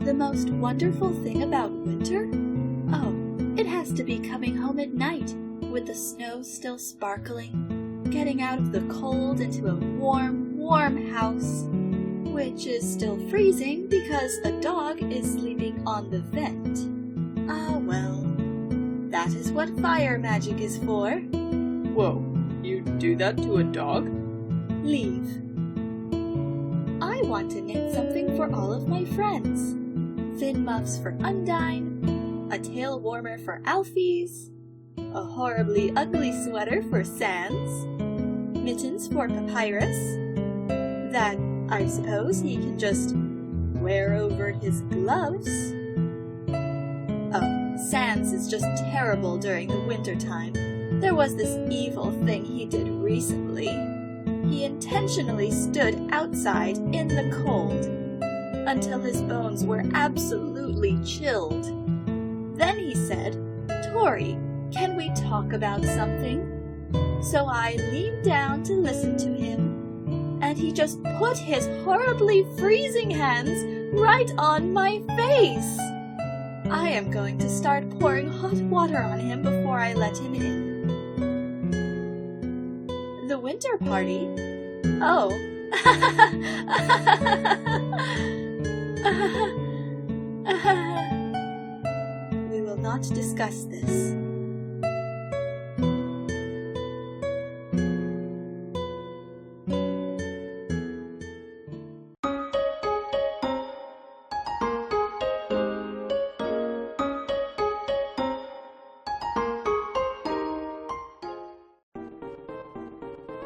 The most wonderful thing about winter? Oh, it has to be coming home at night, with the snow still sparkling, getting out of the cold into a warm, warm house, which is still freezing because a dog is sleeping on the vent. Ah, well, that is what fire magic is for. Whoa, you do that to a dog? Leave. I want to knit something for all of my friends. Thin muffs for Undine, a tail warmer for Alphys, a horribly ugly sweater for Sans, mittens for Papyrus, that I suppose he can just wear over his gloves. Oh, Sans is just terrible during the winter time. There was this evil thing he did recently. He intentionally stood outside in the cold until his bones were absolutely chilled. Then he said, "Tori, can we talk about something?" So I leaned down to listen to him, and he just put his horribly freezing hands right on my face. I am going to start pouring hot water on him before I let him in. The winter party? Oh. We will not discuss this.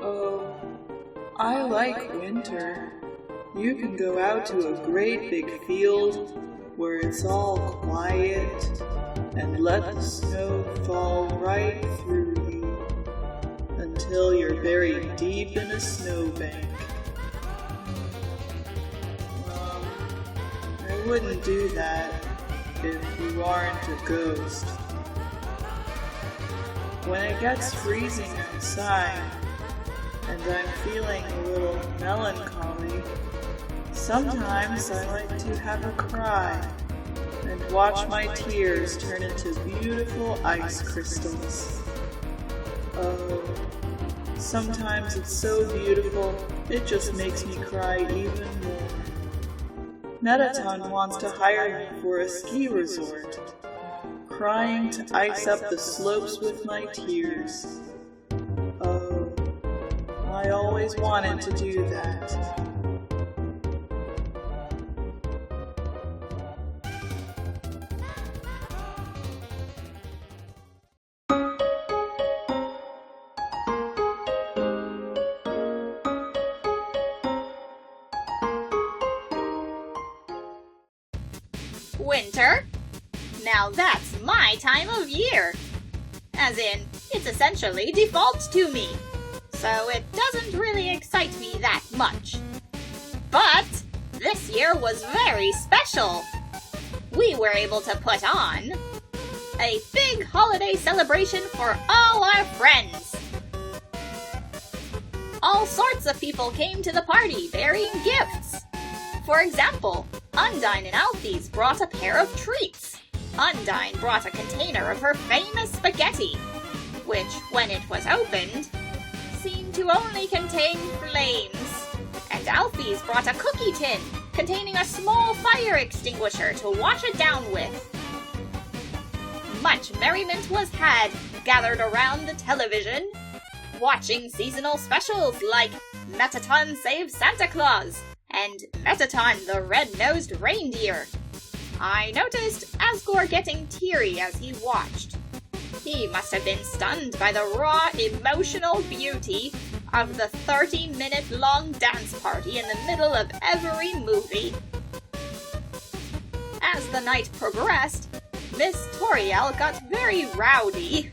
Oh, I like winter. You can go out to a great big field where it's all quiet and let the snow fall right through you until you're buried deep in a snowbank. I wouldn't do that if you aren't a ghost. When it gets freezing outside and I'm feeling a little melancholy, sometimes I like to have a cry and watch my tears turn into beautiful ice crystals. Oh, sometimes it's so beautiful, it just makes me cry even more. Metaton wants to hire me for a ski resort, crying to ice up the slopes with my tears. Oh, I always wanted to do that. Winter? Now that's my time of year. As in, it's essentially default to me. So it doesn't really excite me that much. But this year was very special. We were able to put on a big holiday celebration for all our friends. All sorts of people came to the party bearing gifts. For example, Undine and Alphys brought a pair of treats. Undine brought a container of her famous spaghetti, which, when it was opened, seemed to only contain flames. And Alphys brought a cookie tin containing a small fire extinguisher to wash it down with. Much merriment was had gathered around the television, watching seasonal specials like Metaton Saves Santa Claus and Metaton the Red-Nosed Reindeer. I noticed Asgore getting teary as he watched. He must have been stunned by the raw, emotional beauty of the 30-minute-long dance party in the middle of every movie. As the night progressed, Miss Toriel got very rowdy.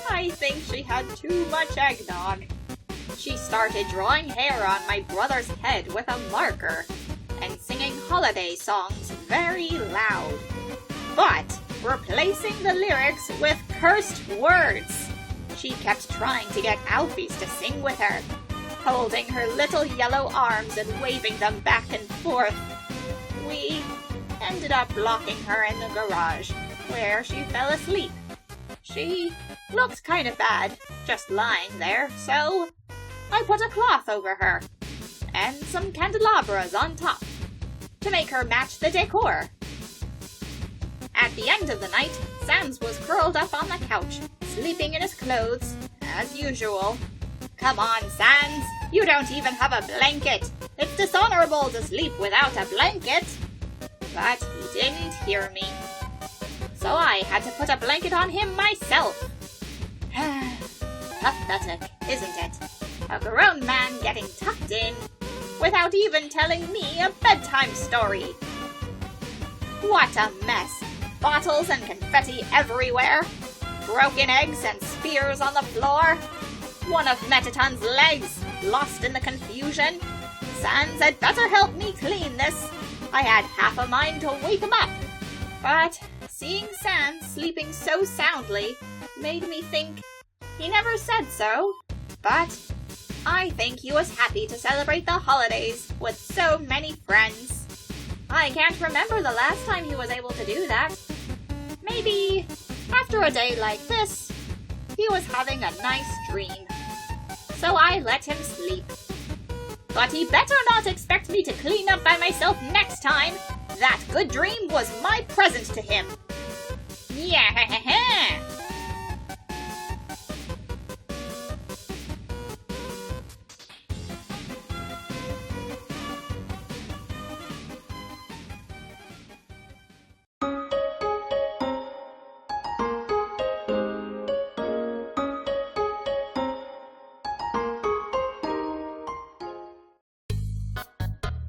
I think she had too much eggnog. She started drawing hair on my brother's head with a marker and singing holiday songs very loud, but replacing the lyrics with cursed words. She kept trying to get Alphys to sing with her, holding her little yellow arms and waving them back and forth. We ended up locking her in the garage, where she fell asleep. She looked kind of bad, just lying there, so I put a cloth over her, and some candelabras on top, to make her match the decor. At the end of the night, Sans was curled up on the couch, sleeping in his clothes, as usual. Come on, Sans, you don't even have a blanket. It's dishonorable to sleep without a blanket. But he didn't hear me. So I had to put a blanket on him myself. Pathetic, isn't it? A grown man getting tucked in without even telling me a bedtime story. What a mess! Bottles and confetti everywhere. Broken eggs and spears on the floor. One of Metaton's legs lost in the confusion. Sans had better help me clean this. I had half a mind to wake him up. But seeing Sans sleeping so soundly made me think he never said so. But I think he was happy to celebrate the holidays with so many friends. I can't remember the last time he was able to do that. Maybe after a day like this, he was having a nice dream. So I let him sleep. But he better not expect me to clean up by myself next time. That good dream was my present to him. Yeah.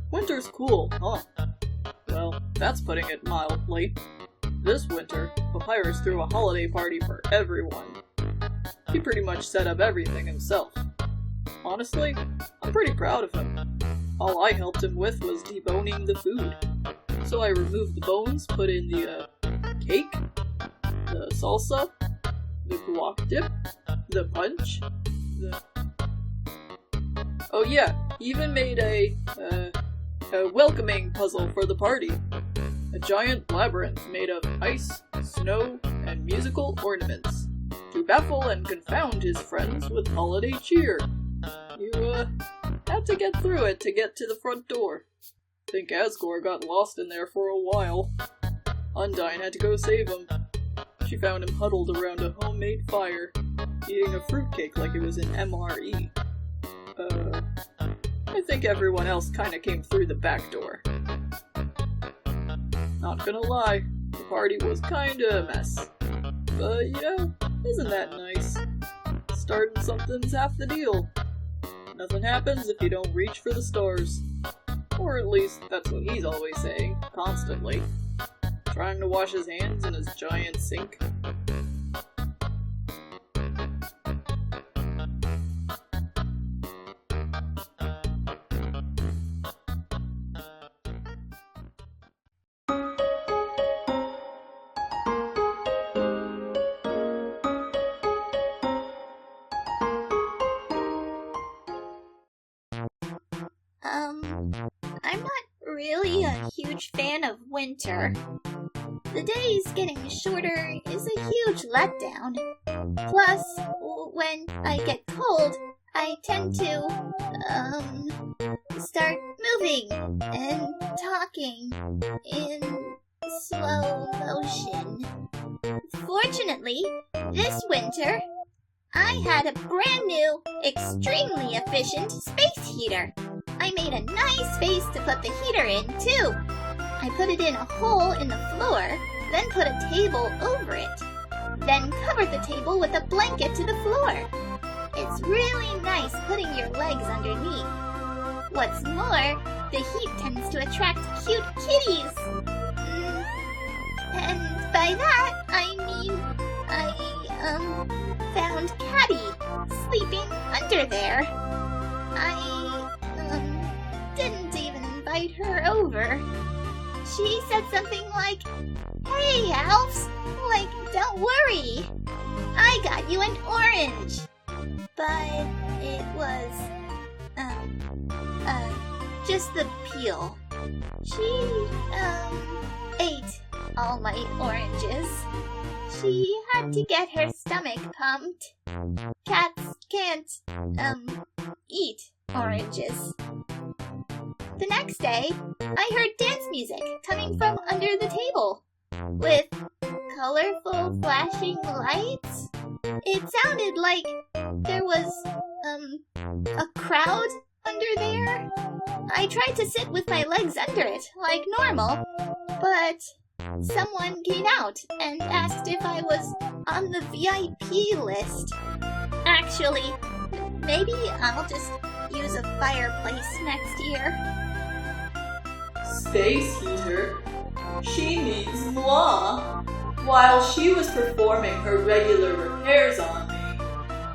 Winter's cool, huh? Well, that's putting it mildly. This winter, Papyrus threw a holiday party for everyone. He pretty much set up everything himself. Honestly, I'm pretty proud of him. All I helped him with was deboning the food. So I removed the bones, put in the cake, the salsa, the guac dip, the punch, Oh yeah, he even made a welcoming puzzle for the party. A giant labyrinth made of ice, snow, and musical ornaments, to baffle and confound his friends with holiday cheer. You, had to get through it to get to the front door. Think Asgore got lost in there for a while. Undyne had to go save him. She found him huddled around a homemade fire, eating a fruitcake like it was an MRE. I think everyone else kinda came through the back door. Not gonna lie, the party was kinda a mess. But, isn't that nice? Starting something's half the deal. Nothing happens if you don't reach for the stars. Or at least, that's what he's always saying, constantly. Trying to wash his hands in his giant sink. I'm not really a huge fan of winter. The days getting shorter is a huge letdown. Plus, when I get cold, I tend to, start moving and talking in slow motion. Fortunately, this winter, I had a brand new, extremely efficient space heater. I made a nice space to put the heater in, too. I put it in a hole in the floor, then put a table over it. Then covered the table with a blanket to the floor. It's really nice putting your legs underneath. What's more, the heat tends to attract cute kitties. And by that, I mean, I found Caddy sleeping under there. I didn't even invite her over. She said something like, "Hey, Alfs, don't worry. I got you an orange." But it was, just the peel. She, ate all my oranges. She had to get her stomach pumped. Cats can't, eat oranges. The next day, I heard dance music coming from under the table, with colorful flashing lights. It sounded like there was, a crowd under there. I tried to sit with my legs under it, like normal, but someone came out and asked if I was on the VIP list. Actually, maybe I'll just use a fireplace next year. Space heater? She means moi. While she was performing her regular repairs on me,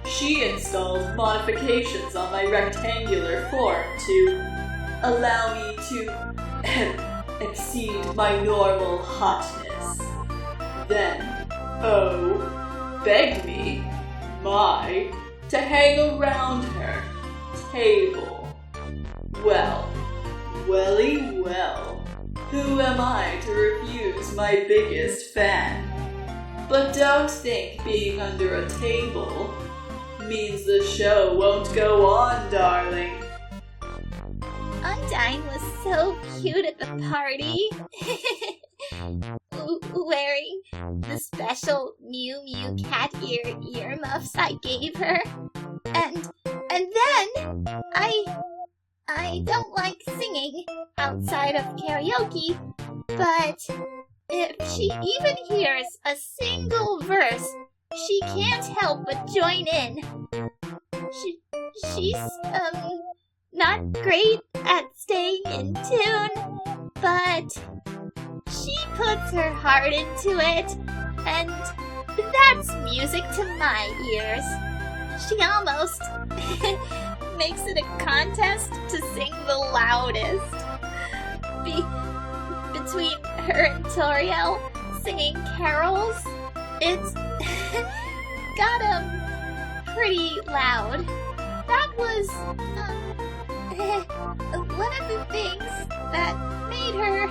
she installed modifications on my rectangular form to allow me to exceed my normal hotness. Then, begged me, to hang around her table. Welly well, who am I to refuse my biggest fan? But don't think being under a table means the show won't go on, darling. Undine was so cute at the party. Wearing the special Mew Mew cat ear earmuffs I gave her. And then I don't like singing outside of karaoke, but if she even hears a single verse, she can't help but join in. She's not great at staying in tune, but she puts her heart into it, and that's music to my ears. She almost makes it a contest to sing the loudest. Between her and Toriel singing carols, it's got pretty loud. That was one of the things that made her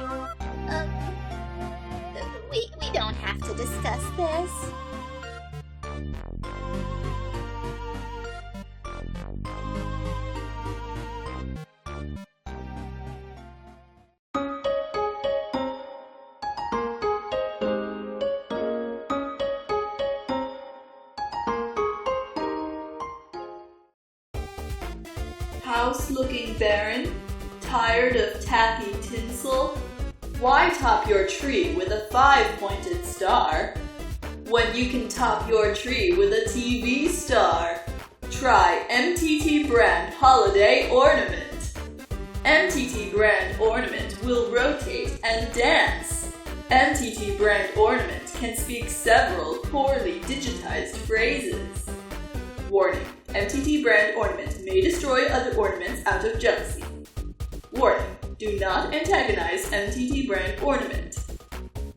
we don't have to discuss this. House looking barren? Tired of tacky tinsel? Why top your tree with a 5-pointed star when you can top your tree with a TV star? Try MTT brand holiday ornament. MTT brand ornament will rotate and dance. MTT brand ornament can speak several poorly digitized phrases. Warning, MTT brand ornament may destroy other ornaments out of jealousy. Warning, do not antagonize MTT brand ornament.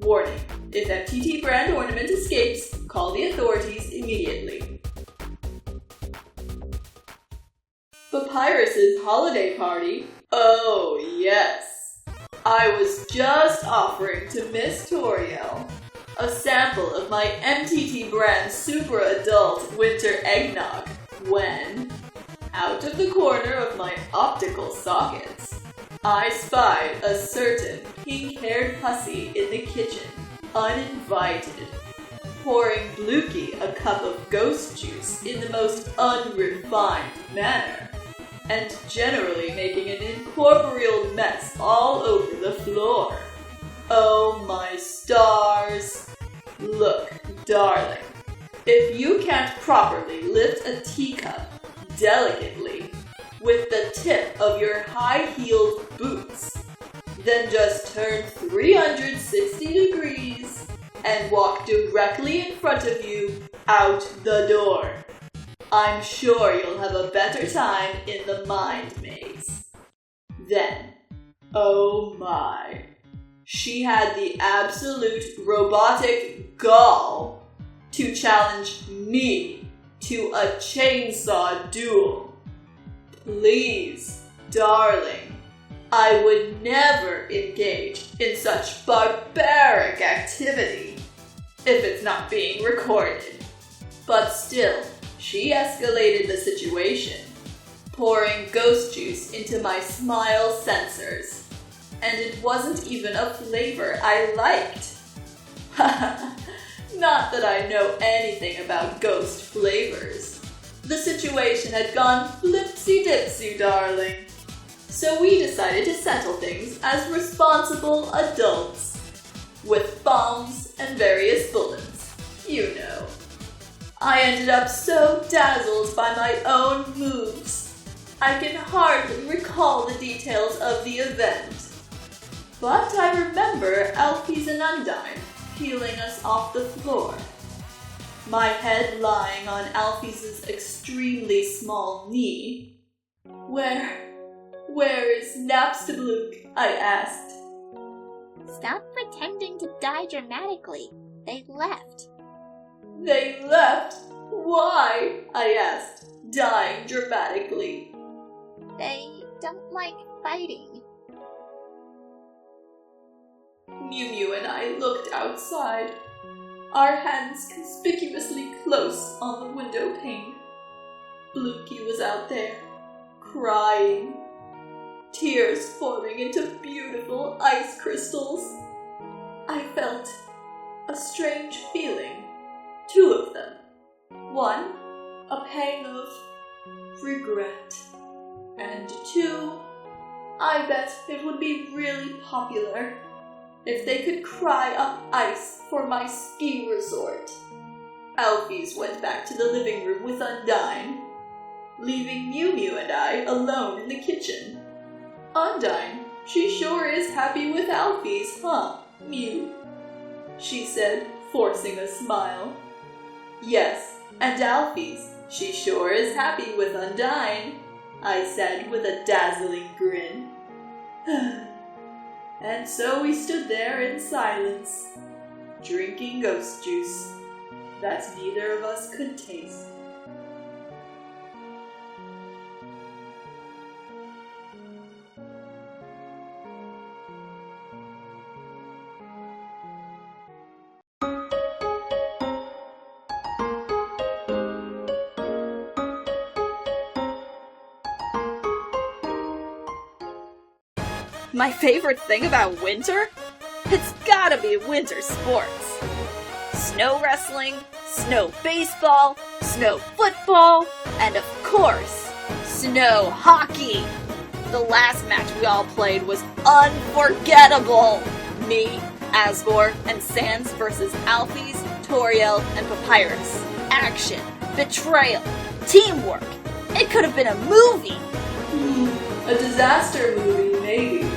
Warning, if MTT brand ornament escapes, call the authorities immediately. Papyrus's holiday party? Oh yes. I was just offering to Miss Toriel a sample of my MTT brand super adult winter eggnog when, out of the corner of my optical sockets, I spied a certain pink-haired hussy in the kitchen, uninvited, pouring Blookie a cup of ghost juice in the most unrefined manner, and generally making an incorporeal mess all over the floor. Oh my stars! Look, darling, if you can't properly lift a teacup delicately with the tip of your high-heeled boots, then just turn 360 degrees and walk directly in front of you out the door. I'm sure you'll have a better time in the mind maze. Then, oh my, she had the absolute robotic gall to challenge me to a chainsaw duel. Please, darling, I would never engage in such barbaric activity if it's not being recorded. But still, she escalated the situation, pouring ghost juice into my smile sensors. And it wasn't even a flavor I liked. Not that I know anything about ghost flavors. The situation had gone flipsy-dipsy, darling. So we decided to settle things as responsible adults, with bombs and various bullets, you know. I ended up so dazzled by my own moves, I can hardly recall the details of the event. But I remember Alfie's and Undyne peeling us off the floor. My head lying on Alfie's extremely small knee. Where is Napstablook? I asked. Stop pretending to die dramatically. They left. They left? Why? I asked, dying dramatically. They don't like fighting. Mew Mew and I looked outside, our hands conspicuously close on the window pane. Blooky was out there, crying, tears forming into beautiful ice crystals. I felt a strange feeling, 2 of them. One, a pang of regret, and 2, I bet it would be really popular if they could cry up ice for my ski resort. Alfie's went back to the living room with Undyne, leaving Mew Mew and I alone in the kitchen. Undyne, she sure is happy with Alfie's, huh, Mew? She said, forcing a smile. Yes, and Alfie's, she sure is happy with Undyne, I said with a dazzling grin. And so we stood there in silence, drinking ghost juice that neither of us could taste. My favorite thing about winter? It's gotta be winter sports. Snow wrestling, snow baseball, snow football, and of course, snow hockey. The last match we all played was unforgettable. Me, Asgore, and Sans versus Alphys, Toriel, and Papyrus. Action, betrayal, teamwork. It could have been a movie. A disaster movie, maybe.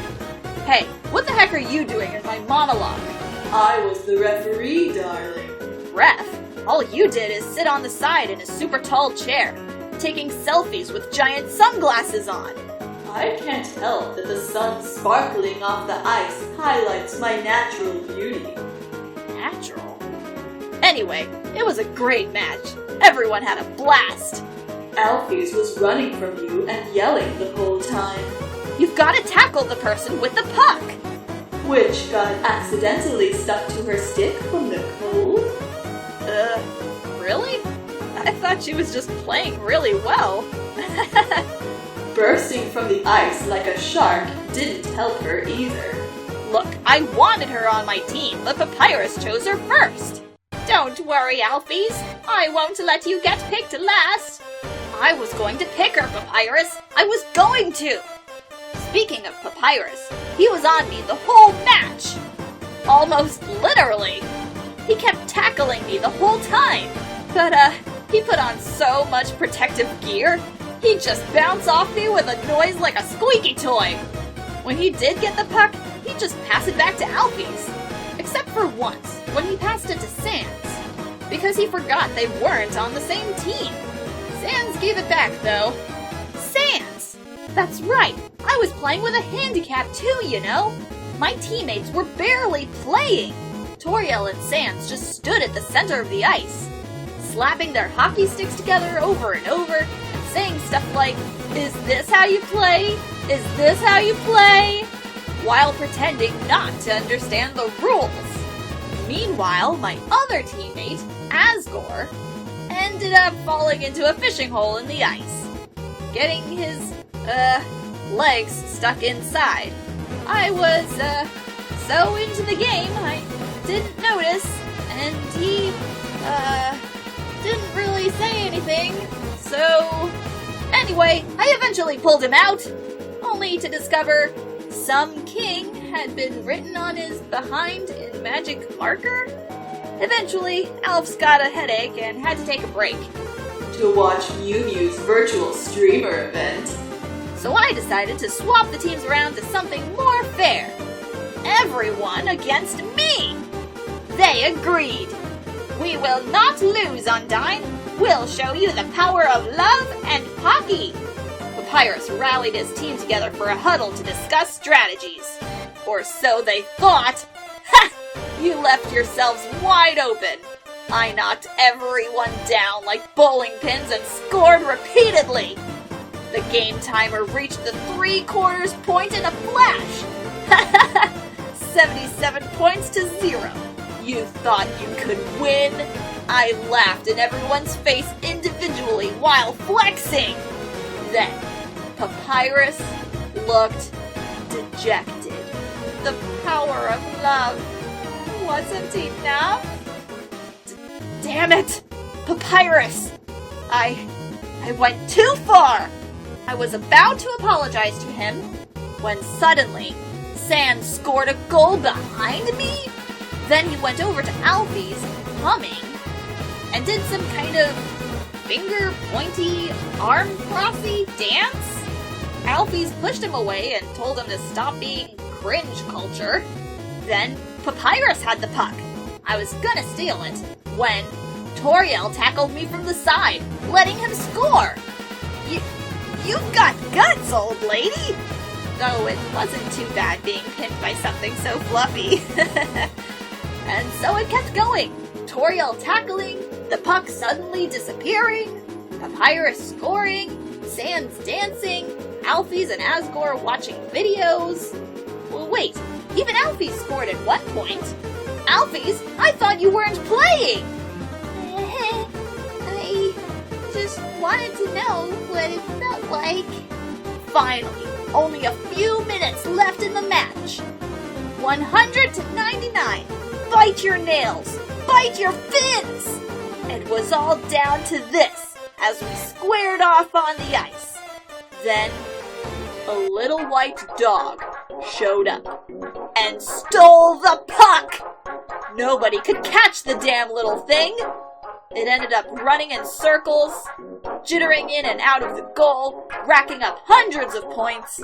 Hey, what the heck are you doing in my monologue? I was the referee, darling. Ref? All you did is sit on the side in a super tall chair, taking selfies with giant sunglasses on. I can't help that the sun sparkling off the ice highlights my natural beauty. Natural? Anyway, it was a great match. Everyone had a blast. Alphys was running from you and yelling the whole time. You've got to tackle the person with the puck! Which got accidentally stuck to her stick from the cold? Really? I thought she was just playing really well. Bursting from the ice like a shark didn't help her either. Look, I wanted her on my team, but Papyrus chose her first. Don't worry, Alphys. I won't let you get picked last. I was going to pick her, Papyrus. I was going to. Speaking of Papyrus, he was on me the whole match. Almost literally. He kept tackling me the whole time. But, he put on so much protective gear, he'd just bounce off me with a noise like a squeaky toy. When he did get the puck, he'd just pass it back to Alphys. Except for once, when he passed it to Sans. Because he forgot they weren't on the same team. Sans gave it back, though. Sans! That's right, I was playing with a handicap too, you know. My teammates were barely playing. Toriel and Sans just stood at the center of the ice, slapping their hockey sticks together over and over, and saying stuff like, "Is this how you play?" Is this how you play? While pretending not to understand the rules. Meanwhile, my other teammate, Asgore, ended up falling into a fishing hole in the ice, getting his, legs stuck inside. I was, so into the game, I didn't notice, and he, didn't really say anything, so... Anyway, I eventually pulled him out, only to discover some king had been written on his behind in magic marker. Eventually, Alf's got a headache and had to take a break to watch Mew Mew's virtual streamer event. So I decided to swap the teams around to something more fair. Everyone against me! They agreed. We will not lose, Undyne. We'll show you the power of love and Pocky. Papyrus rallied his team together for a huddle to discuss strategies. Or so they thought. Ha! You left yourselves wide open. I knocked everyone down like bowling pins and scored repeatedly. The game timer reached the 3/4 point in a flash. 77 points to 0. You thought you could win? I laughed in everyone's face individually while flexing. Then, Papyrus looked dejected. The power of love wasn't enough. Damn it! Papyrus! I went too far! I was about to apologize to him when suddenly Sand scored a goal behind me. Then he went over to Alfie's, humming, and did some kind of finger pointy, arm crossy dance. Alfie's pushed him away and told him to stop being cringe culture. Then Papyrus had the puck. I was gonna steal it when Toriel tackled me from the side, letting him score. You've got guts, old lady! Though it wasn't too bad being pinned by something so fluffy. And so it kept going. Toriel tackling, the puck suddenly disappearing, Papyrus scoring, Sans dancing, Alphys and Asgore watching videos. Well, wait, even Alphys scored at one point. Alphys, I thought you weren't playing! I just wanted to know what it felt like. Finally, only a few minutes left in the match. 100 to 99. Bite your nails! Bite your fins! It was all down to this as we squared off on the ice. Then, a little white dog showed up and stole the puck! Nobody could catch the damn little thing! It ended up running in circles, jittering in and out of the goal, racking up hundreds of points.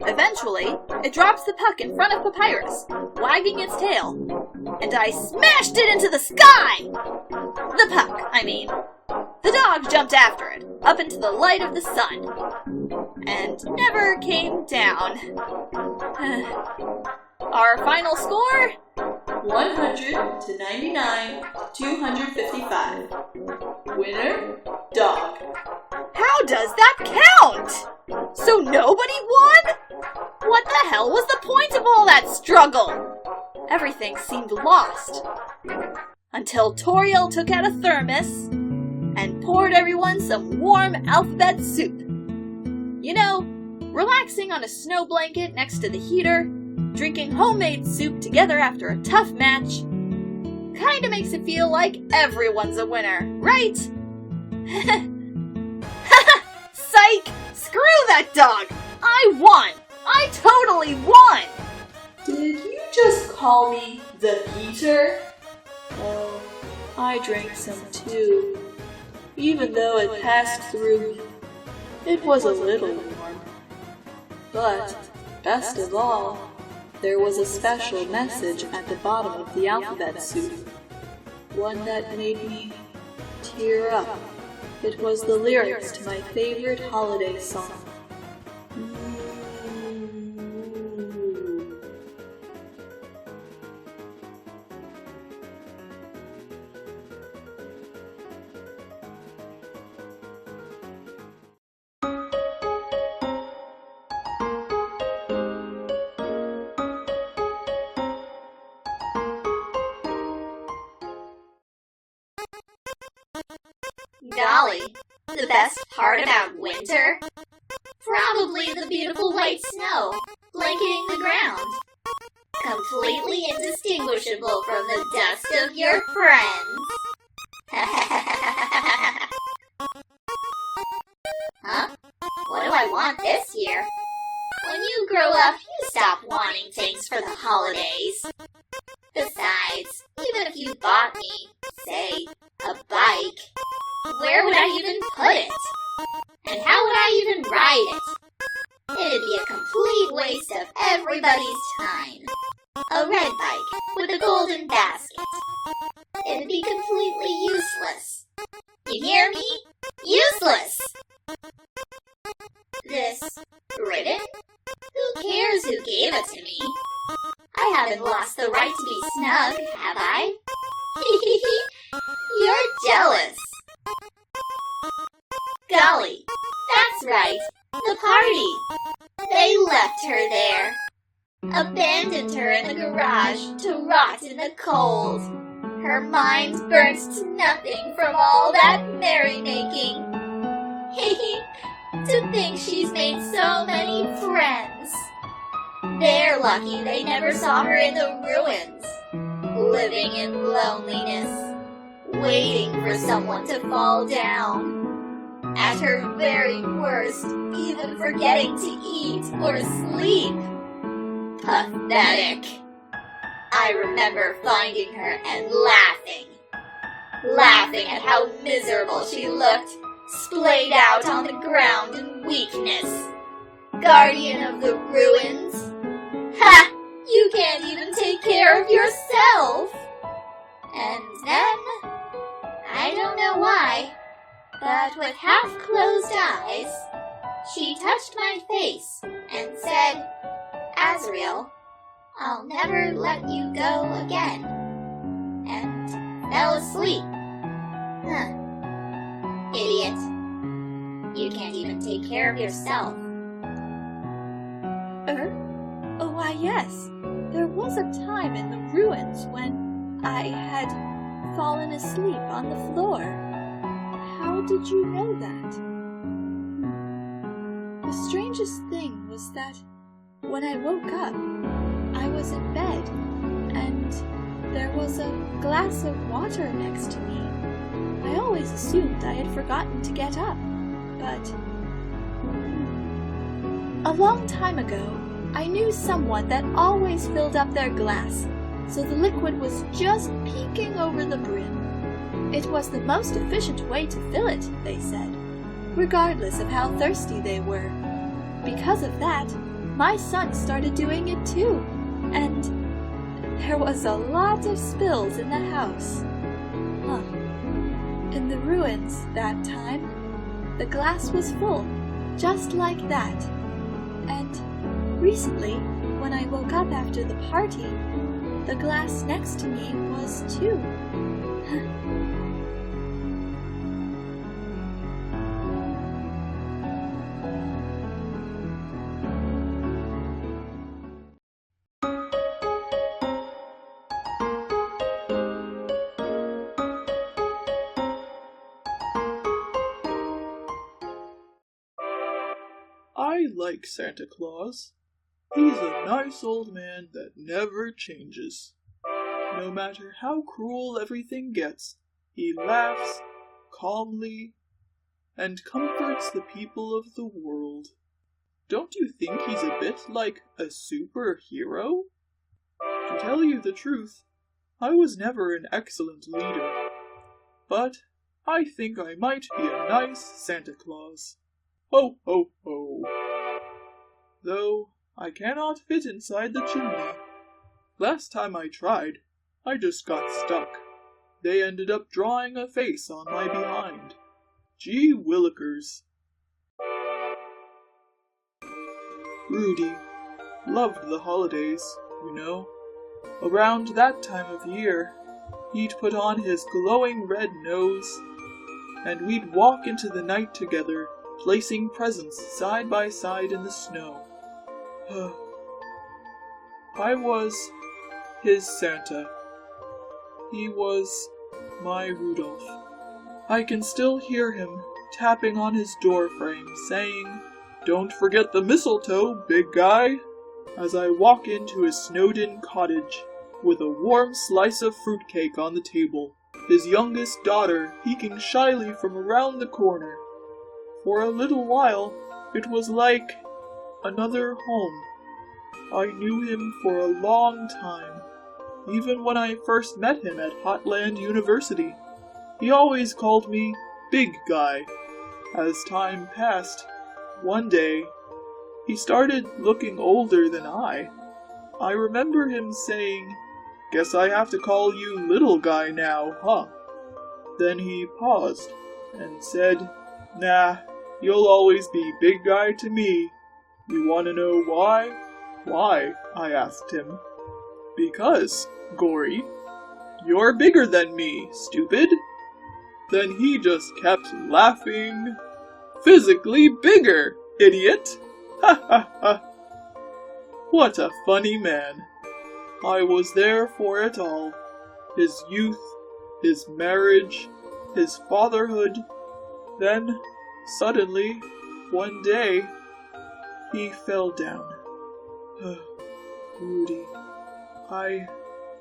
Eventually, it drops the puck in front of Papyrus, wagging its tail, and I smashed it into the sky! The puck, I mean. The dog jumped after it, up into the light of the sun, and never came down. Our final score? 100 to 99, 255. Winner, dog. How does that count? So nobody won? What the hell was the point of all that struggle? Everything seemed lost. Until Toriel took out a thermos and poured everyone some warm alphabet soup. You know, relaxing on a snow blanket next to the heater, drinking homemade soup together after a tough match, kinda makes it feel like everyone's a winner, right? Psych! Screw that dog! I won! I totally won! Did you just call me the heater? Oh, I drank some too. Even though it passed through me, it was a little warm. But, best of all, there was a special message at the bottom of the alphabet soup. One that made me tear up. It was the lyrics to my favorite holiday song. Golly, the best part about winter? Probably the beautiful white snow blanketing the ground. Completely indistinguishable from the dust of your friends. Huh? What do I want this year? When you grow up, you stop wanting things for the holidays. Besides, even if you bought me, say, a bike, where would I even put it? And how would I even ride it? It'd be a complete waste of everybody's time. A red bike with a golden basket. It'd be completely useless. You hear me? Useless! This ribbon? Who cares who gave it to me? I haven't lost the right to be snug, have I? You're jealous. Golly, that's right, the party. They left her there. Abandoned her in the garage to rot in the cold. Her mind burnt to nothing from all that merrymaking. To think she's made so many friends. They're lucky they never saw her in the ruins, living in loneliness, waiting for someone to fall down. At her very worst, even forgetting to eat or sleep. Pathetic. I remember finding her and laughing at how miserable she looked, splayed out on the ground in weakness. Guardian of the ruins? Ha! You can't even take care of yourself! And then, I don't know why, but with half-closed eyes, she touched my face and said, Azrael, I'll never let you go again. And fell asleep. Huh. Idiot. You can't even take care of yourself. Oh, why yes. There was a time in the ruins when I had fallen asleep on the floor. How did you know that? The strangest thing was that when I woke up, I was in bed, and there was a glass of water next to me. I always assumed I had forgotten to get up, but a long time ago, I knew someone that always filled up their glass, so the liquid was just peeking over the brim. It was the most efficient way to fill it, they said, regardless of how thirsty they were. Because of that, my son started doing it too, and there was a lot of spills in the house. In the ruins that time, the glass was full, just like that. And recently, when I woke up after the party, the glass next to me was too. I like Santa Claus. He's a nice old man that never changes. No matter how cruel everything gets, he laughs calmly and comforts the people of the world. Don't you think he's a bit like a superhero? To tell you the truth, I was never an excellent leader, but I think I might be a nice Santa Claus. Ho, ho, ho. Though I cannot fit inside the chimney. Last time I tried, I just got stuck. They ended up drawing a face on my behind. Gee willikers. Rudy loved the holidays, you know. Around that time of year, he'd put on his glowing red nose, and we'd walk into the night together, placing presents side by side in the snow. I was his Santa. He was my Rudolph. I can still hear him tapping on his doorframe, saying, "Don't forget the mistletoe, big guy," as I walk into his snowed-in cottage with a warm slice of fruitcake on the table, his youngest daughter peeking shyly from around the corner. For a little while, it was like another home. I knew him for a long time, even when I first met him at Hotland University. He always called me Big Guy. As time passed, one day, he started looking older than I. I remember him saying, "Guess I have to call you Little Guy now, huh?" Then he paused and said, "Nah, you'll always be Big Guy to me. You want to know why?" "Why?" I asked him. "Because, Gory, you're bigger than me, stupid." Then he just kept laughing. "Physically bigger, idiot! Ha ha ha!" What a funny man. I was there for it all. His youth, his marriage, his fatherhood. Then, suddenly, one day, he fell down. Rudy, I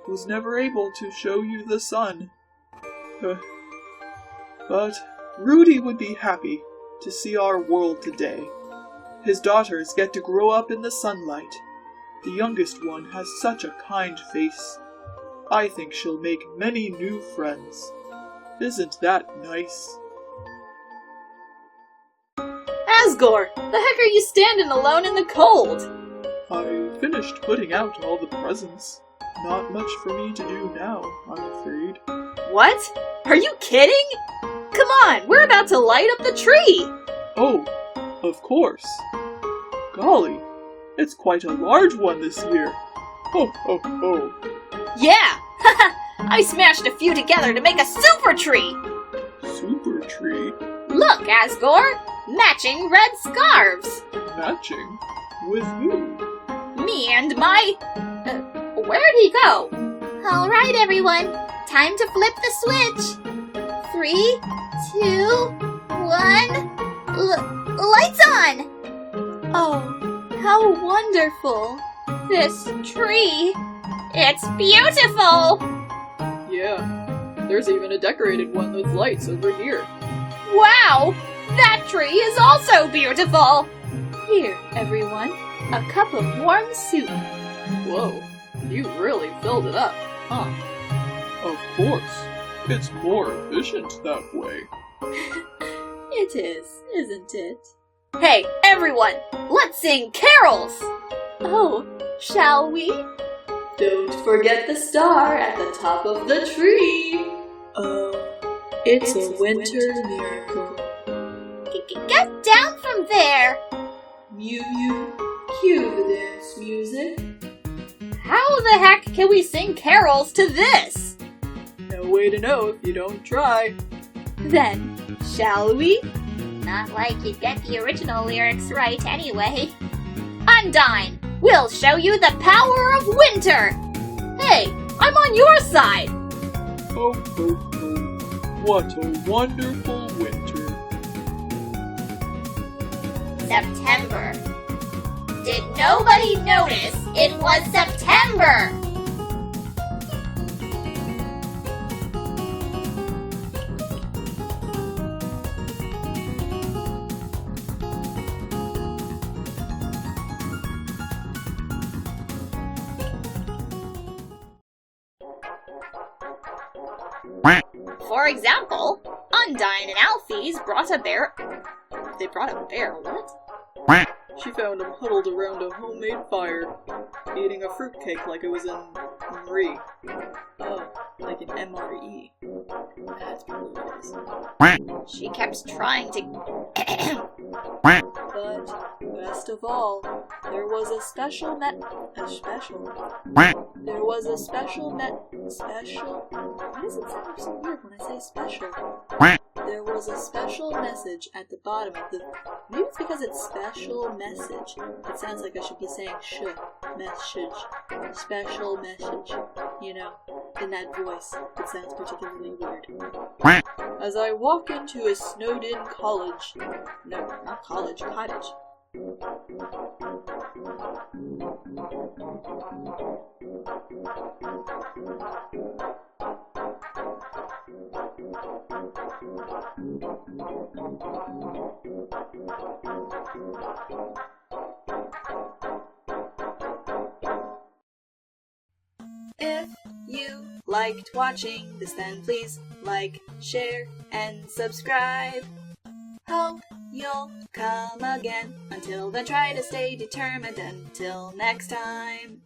was never able to show you the sun. But Rudy would be happy to see our world today. His daughters get to grow up in the sunlight. The youngest one has such a kind face. I think she'll make many new friends. Isn't that nice? Asgore, the heck are you standing alone in the cold? I finished putting out all the presents. Not much for me to do now, I'm afraid. What? Are you kidding? Come on, we're about to light up the tree! Oh, of course. Golly, it's quite a large one this year. Ho, ho, ho. Yeah! I smashed a few together to make a super tree! Super tree? Look, Asgore! Matching red scarves! Matching? With who? Me and my... where'd he go? Alright, everyone. Time to flip the switch. 3, 2, 1... lights on! Oh, how wonderful! This tree... it's beautiful! Yeah, there's even a decorated one with lights over here. Wow! That tree is also beautiful! Here, everyone, a cup of warm soup. Whoa, you really filled it up, huh? Of course. It's more efficient that way. It is, isn't it? Hey, everyone! Let's sing carols! Oh, shall we? Don't forget the star at the top of the tree. Oh, it's a winter miracle. Get down from there! Mew Mew, cue the dance music. How the heck can we sing carols to this? No way to know if you don't try. Then, shall we? Not like you'd get the original lyrics right anyway. Undyne, we'll show you the power of winter! Hey, I'm on your side! Ho, ho, ho. What a wonderful winter. September. Did nobody notice it was September? For example, Undyne and Alphys brought a bear... They brought a bear, what? She found him huddled around a homemade fire, eating a fruitcake like it was in Marie. Oh, like an MRE. That's probably what it is. She kept trying to... But, best of all, there was a special Why does it sound so weird when I say special? There was a special message at the bottom of the... Maybe it's because it's special message. It sounds like I should be saying message. Special message. You know. in that voice. It sounds particularly weird. As I walk into a snowed-in college. No, not college, cottage. If you liked watching this, then please like, share, and subscribe. Hope you'll come again. Until then, try to stay determined. Until next time.